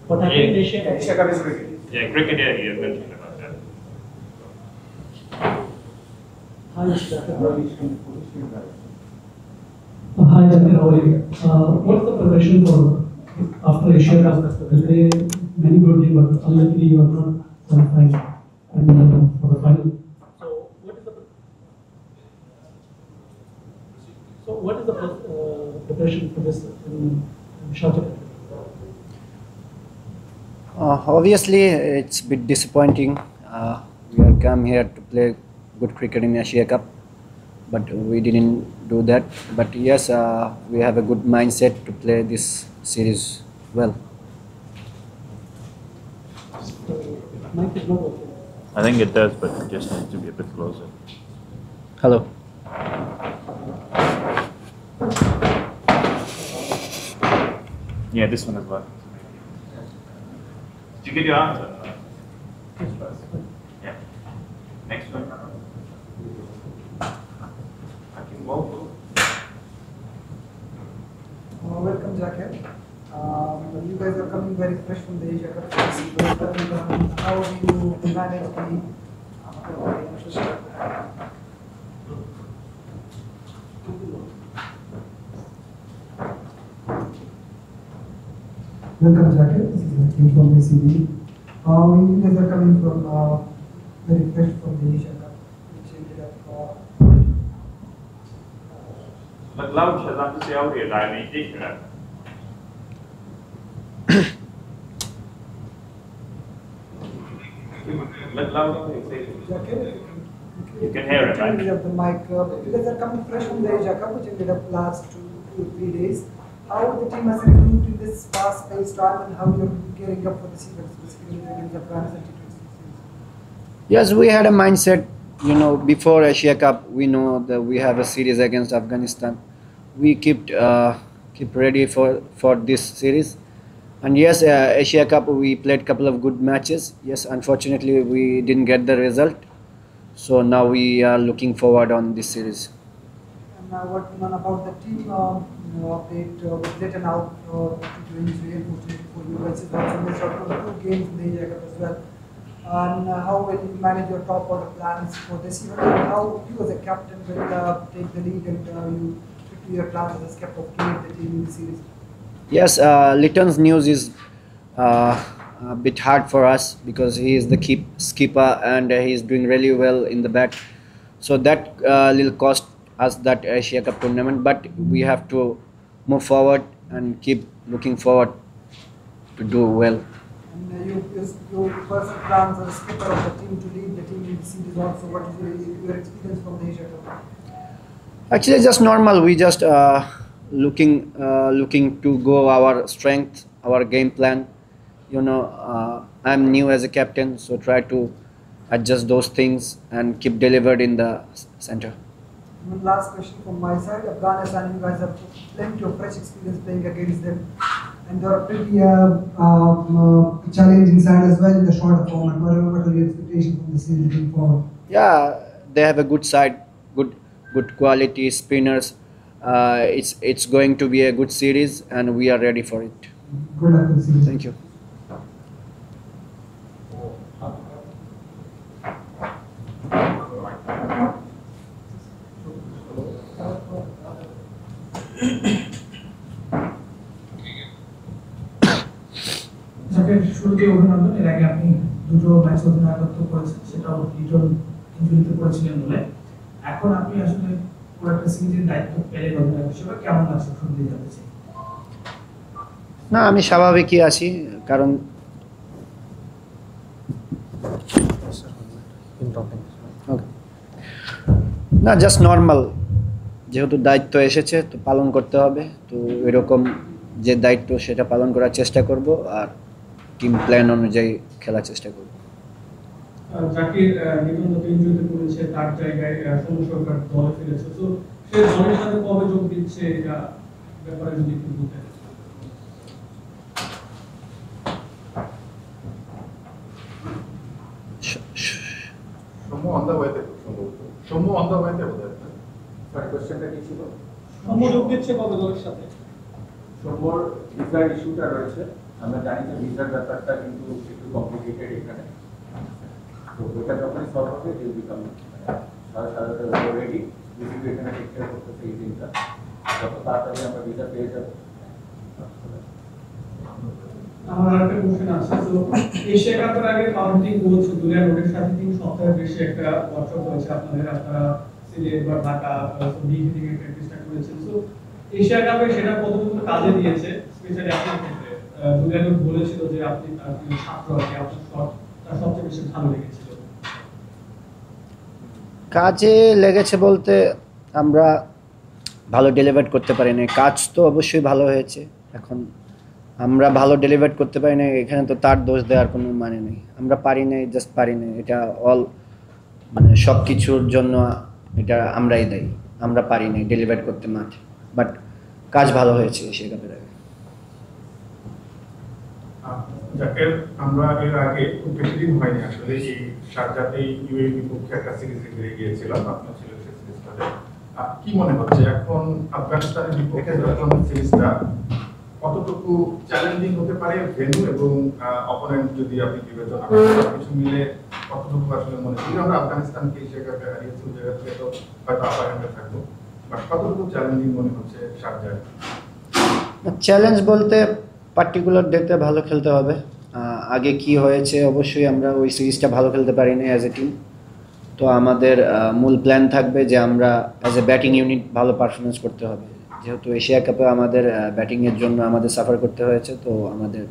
What happened in Asia Cup? Asia Cup is cricket. Yeah, cricket, yeah, you mentioned about that. Hi, hi, Zakir, how are you? What's the preparation for after Asia Cup? You play many good games, but unluckily you are not qualifying and for the final. So what is the preparation for this in Sharjah? Obviously, it's a bit disappointing. We are come here to play good cricket in Asia Cup, but we didn't do that. But yes, we have a good mindset to play this series well. Mike is not working. I think it does, but it just needs to be a bit closer. Hello. Yeah, this one as well. Did you get your answer? Yeah. Next one. Welcome, Zakir. You guys are coming very fresh from the Asia Cup. How do you manage the Welcome, Zakir. This is Hakim from ACB. You guys are coming from very fresh from the Asia Cup, which ended up. McLeod Shazam to say out here, I mean, take that. Zakir, You can hear it, right? You have the mic. You guys are coming fresh from the Asia Cup, which ended up last 2 or 3 days. How the team has recouped in this fast-paced time, and how you're gearing up for the season, specifically against Afghanistan T20 series? Yes, we had a mindset. You know, before Asia Cup, we know that we have a series against Afghanistan. We keep ready for this series. And yes, Asia Cup, we played a couple of good matches. Yes, unfortunately, we didn't get the result. So now we are looking forward on this series. And what about the team update with Litton out to injury, unfortunately for you guys, is also missed out on 2 games in the Asia Cup as well. And how will you manage your top order plans for this event? And how you as a captain will take the lead and you stick to your plans as a captain of the team in the series? Yes, Litton's news is a bit hard for us because he is the skipper and he is doing really well in the bat. So that will cost us that Asia Cup tournament, but we have to move forward and keep looking forward to do well. And your personal plans as a skipper of the team to lead the team in the series also, what is your experience from the Asia Cup? Actually, just normal. We just looking to go our strength, our game plan. You know, I'm new as a captain, so try to adjust those things and keep delivered in the center. One last question from my side. Afghanistan, you guys have plenty of fresh experience playing against them, and they're pretty challenging side as well in the shorter format. What are your expectations from the series going forward? Yeah, they have a good side, good quality spinners. It's going to be a good series, and we are ready for it. Good luck with the series. Thank you. শুরুতে অভিনন্দন। এর আগে আপনি 2টো match অধিনায়কত্ব করেছেন, সেটাও লিটন ইনজুরিতে পড়েছিলেন বলে। এখন আপনি আসলে পুরো একটা সিরিজের দায়িত্ব পেলেন অধিনায়ক হিসেবে, কেমন লাগছে শুনতে জানতে চাই? না, আমি স্বাভাবিকই আছি, কারণ না, জাস্ট নর্মাল, যেহেতু দায়িত্ব এসেছে তো পালন করতে হবে। তো এরকম যে দায়িত্ব সেটা পালন করার চেষ্টা করব আর টিম প্ল্যান অনুযায়ী খেলার চেষ্টা করব। জাকির লিটন তো ইনজুরিতে পড়েছে, তার জায়গায় সৌম্য সরকার দলে ফিরেছে, তো সে দলের সাথে কবে যোগ দিচ্ছে এটা ব্যাপারে যদি একটু বলতেন। Somo on the way there. Somo on the way there. Sorry, question টা কি ছিল? সৌম্য যোগ দিচ্ছে কবে দলের সাথে? সোমবার ভিসার ইস্যুটা রয়েছে, আমরা জানি যে ভিসার ব্যাপারটা কিন্তু একটু কমপ্লিকেটেড এখানে, তো ওটা যখনই সলভ হবে ইট উইল বিকাম সারা রেডি। বিসিবি এখানে টেক কেয়ার করতেছে এই দিনটা, যত তাড়াতাড়ি আমরা ভিসা পেয়ে যাবো। আমার একটা কোশ্চেন আছে, তো এশিয়া কাপের আগে কাউন্টিং কোচ দুনিয়া নোটের সাথে 3 সপ্তাহের বেশি একটা ওয়ার্কশপ হয়েছে আপনাদের, আপনারা সিলেট বা ঢাকা ডিগ্রি থেকে প্র্যাকটিসটা করেছেন। তো এশিয়া কাপে সেটা কতটুকু কাজে দিয়েছে স্পেশালি আপনার ক্ষেত্রে? দুনিয়া নোট বলেছিল যে আপনি ছাত্র আর কি, আপনার শট তার সবচেয়ে বেশি ভালো লেগেছিল। কাজে লেগেছে বলতে আমরা ভালো ডেলিভার করতে পারি না, কাজ তো অবশ্যই ভালো হয়েছে। এখন আমরা ভালো ডেলিভার করতে পারি না, এখানে তো তার দোষ দেওয়ার কোনো মানে নেই। আমরা পারি না, জাস্ট পারি না, এটা অল মানে সব কিছুর জন্য এটা আমরাই দায়ী। আমরা পারি না ডেলিভার করতে মাঠে, বাট কাজ ভালো হয়েছে এশিয়া কাপের আগে। জাকের, আমরা এর আগে খুব বেশি দিন হয়নি আসলে এই শারজাতে ইউএই বিপক্ষে একটা সিরিজ হেরে গিয়েছিলাম, আপনার ছিল সেই সিরিজটাতে। কি মনে হচ্ছে এখন আফগানিস্তানের বিপক্ষে যখন সিরিজটা কতটুকু চ্যালেঞ্জিং হতে পারে ভেন্যু এবং অপোনেন্ট যদি আপনি বিবেচনা করেন, সবকিছু মিলে কতটুকু আসলে মনে হচ্ছে আমরা আফগানিস্তানকে এশিয়া কাপে হারিয়েছি, ওই জায়গা থেকে তো হয়তো আপার হ্যান্ডে থাকবো, বাট কতটুকু চ্যালেঞ্জিং মনে হচ্ছে শারজায়? চ্যালেঞ্জ বলতে পার্টিকুলার ডেতে ভালো খেলতে হবে। আগে কি হয়েছে, অবশ্যই আমরা ওই সিরিজটা ভালো খেলতে পারিনি অ্যাজ এ টিম। তো আমাদের মূল প্ল্যান থাকবে যে আমরা অ্যাজ এ ব্যাটিং ইউনিট ভালো পারফরমেন্স করতে হবে, যেহেতু এশিয়া কাপে আমাদের ব্যাটিংয়ের জন্য আমাদের সাফার করতে হয়েছে। তো আমাদের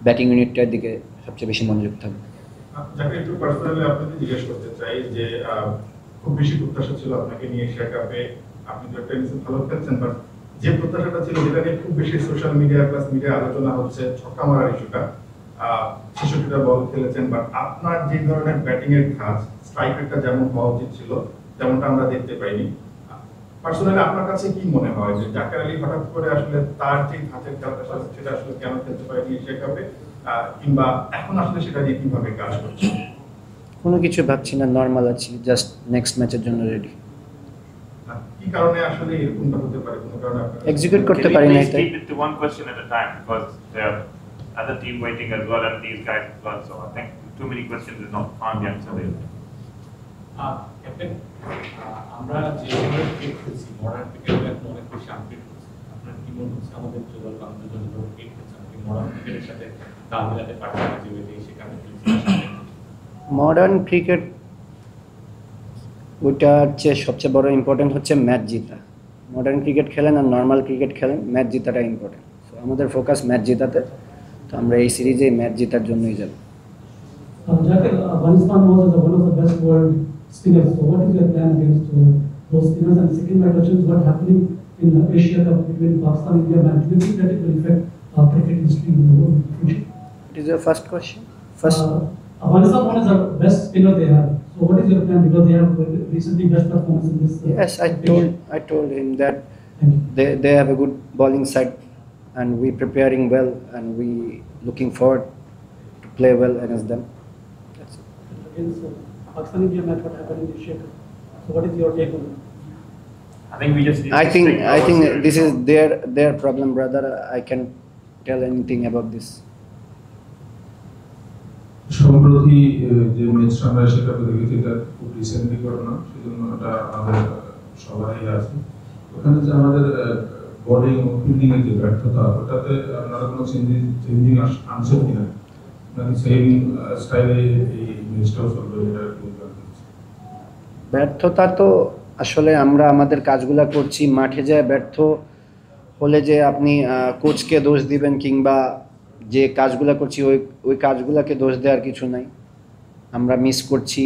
ব্যাটিং ইউনিটটার দিকে সবচেয়ে বেশি মনোযোগ থাকবে। যাকে একটু পার্সোনালি আপনাকে জিজ্ঞেস করতে চাই যে খুব বেশি প্রত্যাশা ছিল আপনাকে নিয়ে এশিয়া কাপে, আপনি তো টেনিসে ভালো খেলছেন, বাট যে প্রত্যাশাটা ছিল যেটা নিয়ে খুব বেশি সোশ্যাল মিডিয়া প্লাস মিডিয়া আলোচনা হচ্ছে ছক্কা মারার ইস্যুটা, ৬৬টা বল খেলেছেন, বাট আপনার যে ধরনের ব্যাটিং এর কাজ, স্ট্রাইক রেটটা যেমন হওয়া উচিত ছিল তেমনটা আমরা দেখতে পাইনি। পার্সোনালি আপনার কাছে কি মনে হয় যে জাকের আলী হঠাৎ করে আসলে তার যে ধাঁচের খেলাটা সেটা আসলে কেন খেলতে পারেনি এশিয়া কাপে, কিংবা এখন আসলে সেটা নিয়ে কিভাবে কাজ করছে? কোনো কিছু ভাবছি না, নর্মাল আছি, জাস্ট নেক্সট ম্যাচের জন্য রেডি। কি কারণে আসলে এরকমটা হতে পারে? কোনো কারণে আপনারা এক্সিকিউট করতে Can we পারি না please এটাই। keep it to one question at a time because there are other team waiting as well and these guys as well. So I think too many questions is not on the answer there. Captain, আমরা যেভাবে cricket খেলছি, modern cricket এখন অনেক বেশি update হচ্ছে। আপনার কি মনে হচ্ছে আমাদের জন্য বাংলাদেশের জন্য ক্রিকেট খেলছে, আপনি মডার্ন ক্রিকেটের সাথে তাল মিলাতে পারছেন না যেভাবে সেখানে খেলছি? মডার্ন ক্রিকেট ওইটার চেয়ে সবচেয়ে বড় ইম্পর্টেন্ট হচ্ছে ম্যাচ জিতা। মডার্ন ক্রিকেট খেলেন আর নর্মাল ক্রিকেট খেলেন, ম্যাচ জিতাটা ইম্পর্টেন্ট। সো আমাদের ফোকাস ম্যাচ জেতাতে, তো আমরা এই সিরিজে ম্যাচ জেতার জন্যই যাব। Jacket, Afghanistan was one of the best world spinners. So what is your plan against those spinners? And second, my question is what happening in the Asia Cup between Pakistan and India match? Do you think that it will affect cricket history in the world future? What is your first question? First, Afghanistan one is the best spinner they have. So what is your plan because they have recently best performance in this? yes, I told him that Thank you. they have a good bowling side, and we preparing well, and we looking forward to play well against them. That's it. Against Pakistan India match, what happened in Asia Cup? So what is your take on that? I think we just need I to think stay close here. this is their problem, brother. I can't tell anything about this. সম্প্রতি যে ম্যাচটা আমরা সেটা দেখেছি, এটা খুব recently ঘটনা, সেজন্য এটা আমাদের সবাই আছে। ওখানে যে আমাদের বোলিং ও ফিল্ডিং এর যে ব্যর্থতা, ওটাতে আপনারা কোনো চেঞ্জিং আনছেন কিনা, নাকি সেম স্টাইলে এই ম্যাচটাও চলবে? এটা একটু জানতে চাচ্ছি। ব্যর্থতা তো আসলে আমরা আমাদের কাজগুলা করছি, মাঠে যায় ব্যর্থ হলে যে আপনি কোচকে দোষ দিবেন কিংবা যে কাজগুলা করছি ওই কাজগুলাকে দোষ দেওয়ার কিছু নাই। আমরা মিস করছি,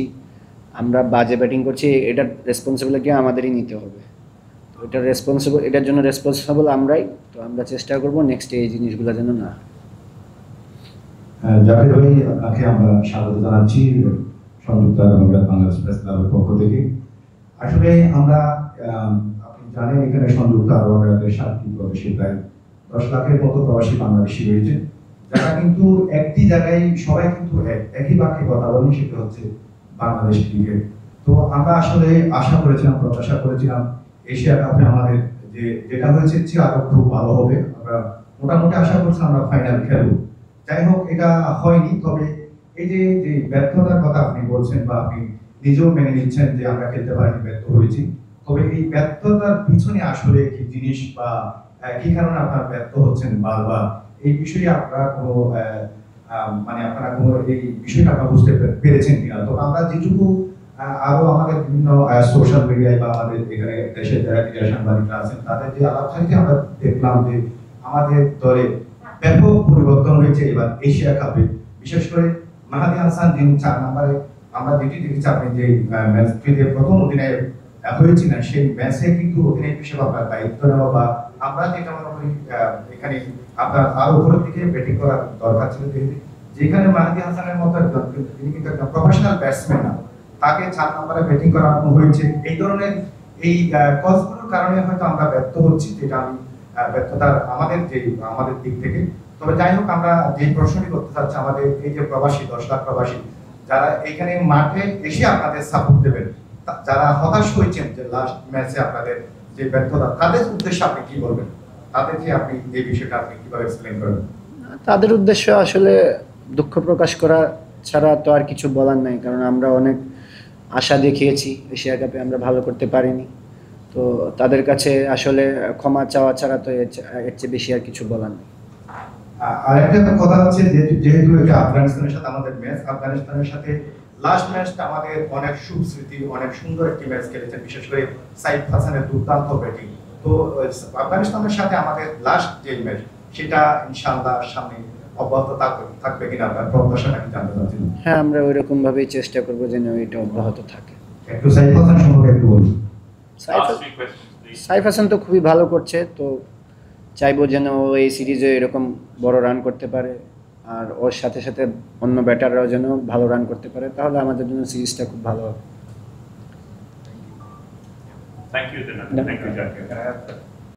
আমরা বাজে ব্যাটিং করছি, এটার রেসপন্সিবিলিটি আমাদেরই নিতে হবে। তো এটার জন্য রেসপন্সিবল আমরাই। তো আমরা চেষ্টা করব নেক্সট এই জিনিসগুলো যেন না। জাভেদ ভাই, আপনাকে আমরা স্বাগত জানাচ্ছি সংযুক্ত আরব আমিরাত বাংলাদেশ প্রেস ক্লাবের পক্ষ থেকে। আসলে আমরা আপনি জানেন এখানে সংযুক্ত আরব আমিরাতের 7টি প্রদেশে প্রায় 10 লাখের মতো প্রবাসী বাংলাদেশি রয়েছে, যারা কিন্তু একটি জায়গায় সবাই কিন্তু একই বাক্যে কথা বলেন, সেটা হচ্ছে বাংলাদেশ ক্রিকেট। তো আমরা আসলে আশা করেছিলাম, প্রত্যাশা করেছিলাম এশিয়া কাপে আমাদের যেটা হয়েছে আরো খুব ভালো হবে। আমরা মোটামুটি আশা করছি আমরা ফাইনাল খেলবো। যাই হোক এটা হয়নি, তবে এই যে যে ব্যর্থতার কথা আপনি বলছেন বা আপনি নিজেও মেনে নিচ্ছেন যে আমরা খেলতে পারিনি, ব্যর্থ হয়েছি, তবে এই ব্যর্থতার পিছনে আসলে কি জিনিস বা কি কারণে আপনারা ব্যর্থ হচ্ছেন বারবার, এই বিষয়ে আপনারা কোনো মানে আপনারা কোনো এই বিষয়টা আপনারা বুঝতে পেরেছেন কিনা? তো আমরা যেটুকু আরো আমাদের বিভিন্ন সোশ্যাল মিডিয়ায় বা আমাদের এখানে দেশের যারা ক্রীড়া সাংবাদিকরা আছেন তাদের যে আলাপচারিতা আমরা দেখলাম যে আমাদের দলে ব্যাপক পরিবর্তন হয়েছে এবার এশিয়া কাপে। বিশেষ করে মাহাদি হাসান যিনি 4 নম্বরে, আমরা যেটি দেখেছি আপনি যে ম্যাচটিতে প্রথম অধিনায়ক হয়েছিলেন, সেই ম্যাচে কিন্তু অধিনায়ক হিসেবে আপনার দায়িত্ব নেওয়া বা আমরা যেটা মনে করি এখানে আপনার আরো উপরের দিকে ব্যাটিং করার দরকার ছিল, যেখানে মাহাদি হাসানের মতো একজন, তিনি কিন্তু একজন প্রফেশনাল ব্যাটসম্যান না, তাকে 4 নম্বরে ব্যাটিং করানো হয়েছে। এই ধরনের এই কজগুলোর কারণে হয়তো আমরা ব্যর্থ হচ্ছি, যেটা আমি ব্যর্থতার আমাদের দিক থেকে। তবে যাই হোক, আমরা যে প্রশ্নটি করতে চাচ্ছি, আমাদের এই যে প্রবাসী 10 লাখ প্রবাসী যারা এখানে মাঠে এসে আপনাদের সাপোর্ট দেবেন, যারা হতাশ হয়েছেন যে লাস্ট ম্যাচে আপনাদের যে ব্যর্থতা, তাদের উদ্দেশ্যে আপনি কি বলবেন? তাদেরকে আপনি এই বিষয়টা আপনি কিভাবে এক্সপ্লেইন করবেন? তাদের উদ্দেশ্য আসলে দুঃখ প্রকাশ করা ছাড়া তো আর কিছু বলার নাই, কারণ আমরা অনেক আশা দেখিয়েছি, এশিয়া কাপে আমরা ভালো করতে পারিনি। তো তাদের কাছে আসলে ক্ষমা চাওয়া ছাড়া তো এর চেয়ে বেশি আর কিছু বলার নেই। আরেকটা কথা হচ্ছে যেহেতু এটা আফগানিস্তানের সাথে আমাদের ম্যাচ, আফগানিস্তানের সাথে লাস্ট ম্যাচটা আমাদের অনেক সুখ স্মৃতি, অনেক সুন্দর একটি ম্যাচ খেলেছেন, বিশেষ করে সাইফ হাসানের দুর্দান্ত ব্যাটিং। তো আফগানিস্তানের সাথে আমাদের লাস্ট যে ম্যাচ, সেটা ইনশাআল্লাহ সামনে অব্যাহত থাকবে কিনা আপনার প্রত্যাশাটা কি জানতে চাচ্ছেন? হ্যাঁ, আমরা ওইরকম ভাবেই চেষ্টা করবো যেন এটা অব্যাহত থাকে। একটু সাইফ হাসান সম্পর্কে একটু বলুন। Last 3 questions, please. Saif Hasan তো খুবই ভালো করছে, তো চাইবো যেন ও এই সিরিজে এরকম বড় রান করতে পারে, আর ওর সাথে সাথে অন্য ব্যাটাররাও যেন ভালো রান করতে পারে, তাহলে আমাদের জন্য সিরিজটা খুব ভালো হবে। Thank you, Dinan. Thank you, Jack.